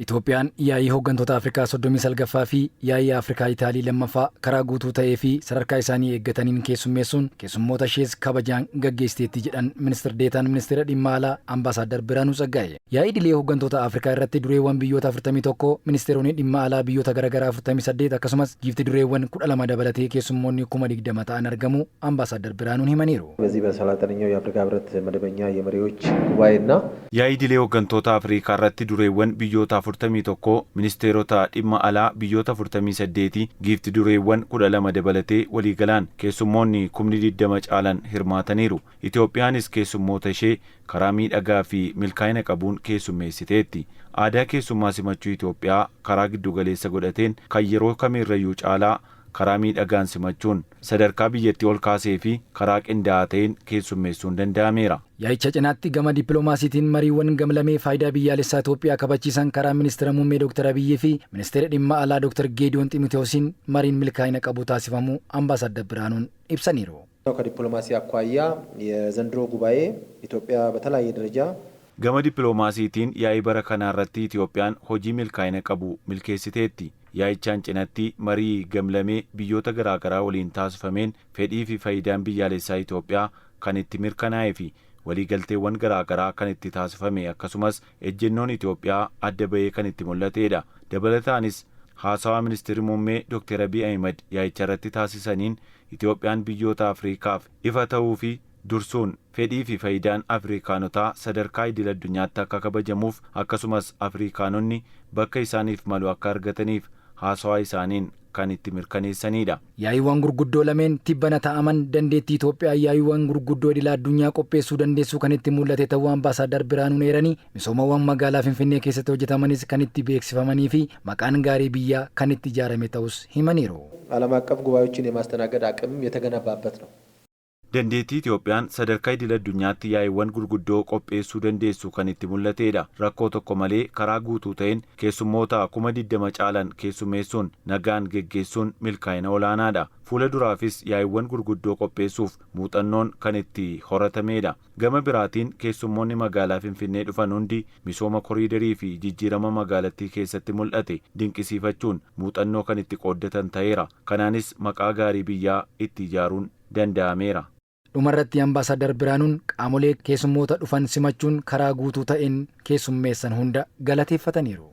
Itoophiyaan yaa'ii hooggantoota Afrikaa 39ffaa fi yaa'ii Afrikaa Itaalii lammaffaa karaa guutuu ta'ee fi sadarkaa isaanii eeggataniin keessummeessuun keessummoota ishees kabajaan gaggeessiteetti jedhan ministeer deetaan ministeera dhimma alaa Ambaasaadar Biraanuu Tsaggaayee. Yaa'ii idilee hooggantoota Afrikaa irratti dureewwan biyyoota 41 ministeeronni dhimma alaa biyyoota garaagaraa 48 akkasumas giifti dureewwan 12 dabalatee keessummoonni 20 ta'an argamu Ambaasaadar Biraanuun himaniiru. በዚህ በ39ኛው የአፍሪካ ህብረት መደበኛ የመሪዎች ጉባኤና yaa'ii idilee hooggantoota Afrikaa irratti dureewwan biyyoota 41 ministeerota dhimma alaa biyyoota 48 giifti dureewwan 12 dabalatee waliigalaan keessummoonni 20 caalan hirmaataniiru. Itoophiyaanis keessummoota ishee karaa miidhagaa fi milkaa'ina qabuun keessummeessiteetti. Aadaa keessummaa simachuu Itoophiyaa karaa giddugaleessa godhateen kan yeroo kamiirrayyuu caalaa karaa miidhagaan simachuun sadarkaa biyyattii ol kaasee fi karaa qindaa'aa ta'een keessummeessuun danda'ameera. Yaa'icha cinaatti gama dippiloomaasiitiin mariiwwan gamlamee faayidaa biyyaalessaa Itoophiyaa kabachiisan karaa ministeera muummee Dr. Abiyyii fi ministeera dhimma alaa Dr. Geediyoon Ximitewoosiin mariin milkaa'ina qabu taasifamuu Ambaasaadar Biraanuun ibsaniiru. ከዲፕሎማሲ አኳያ የዘንድሮ ጉባኤ ኢትዮጵያ በተለያየ ደረጃ gama dippiloomaasiitiin yaa'ii bara kanaa irratti Itoophiyaan hojii milkaa'ina qabu milkeessiteetti. Yaa'ichaan cinatti marii gamlamee biyyoota garaagaraa waliin taasifameen fedhii fi faayidaan biyyaalessaa Itoophiyaa kan itti mirkanaa'ee fi waliigalteewwan garaagaraa kan itti taasifame akkasumas ejjennoon Itoophiyaa adda ba'ee kan itti mul'atedha. Dabalataanis haasawaa ministeerri muummee Dr. Abiy Ahmed yaa'icha irratti taasisaniin Itoophiyaan biyyoota Afriikaaf ifa ta'uu fi dursuun fedhii fi faayidaan Afrikaanotaa sadarkaa idil addunyaatti akka kabajamuuf akkasumas Afrikaanonni bakka isaaniif malu akka argataniif haasawaa isaaniin kan itti mirkaneessanidha. Yaa'iiwwan gurguddoo lameen tibbana ta'aman dandeettii Itoophiyaa yaa'iiwwan gurguddoo idil addunyaa qopheessuu dandeessuu kan itti mul'ate ta'uu Ambaasaadar Biraanuun eeranii misoomawwan magaalaa Finfinnee keessatti hojjetamanis kan itti beeksifamanii fi maqaan gaarii biyyaa kan itti ijaarame ta'us himaniiru. ዓለም አቀፍ ጉባኤዎችን የማስተናገድ አቅም የተገነባበት ነው። Dandeettii Itoophiyaan sadarkaa idil addunyaatti yaa'iiwwan gurguddoo qopheessuu dandeessu kan itti mul'atedha. Rakkoo tokko malee karaa guutuu ta'een keessummoota 20 caalan keessummeessuun nagaan geggeessuun milkaa'ina olaanaadha. Fuula duraafis yaa'iiwwan gurguddoo qopheessuuf muuxannoon kan itti horatamedha. Gama biraatiin keessummoonni magaalaa Finfinnee dhufan hundi misooma koriidarii fi jijjiirama magaalattii keessatti mul'ate dinqisiifachuun muuxannoo kan itti qooddatan ta'eera. Kanaanis maqaa gaarii biyyaa itti ijaaruun danda'ameera. Dhumarratti Ambaasaadar Biraanuun qaamolee keessummoota dhufan simachuun karaa guutuu ta'een keessummeessan hunda galateeffataniiru.